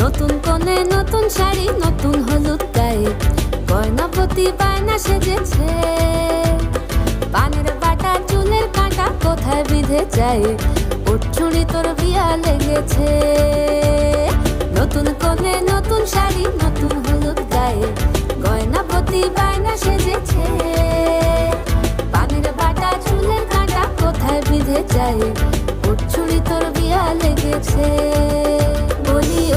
নতুন কোণে নতুন শাড়ি নতুন হলুদ গায়ে গয়নাপতি বায়না সেজেছে। পানের বাটা চুলের কাঁটা কোথায় বিঁধে যায়, ওর চুড়ি তোর বিয়া লেগেছে। নতুন কোণে নতুন শাড়ি নতুন হলুদ গায়ে গয়নাপতি বায়না সেজেছে। পানের বাটা চুলের কাঁটা কোথায় বিঁধে যায়, ওর চুড়ি তোর বিয়া লেগেছে। বলি ও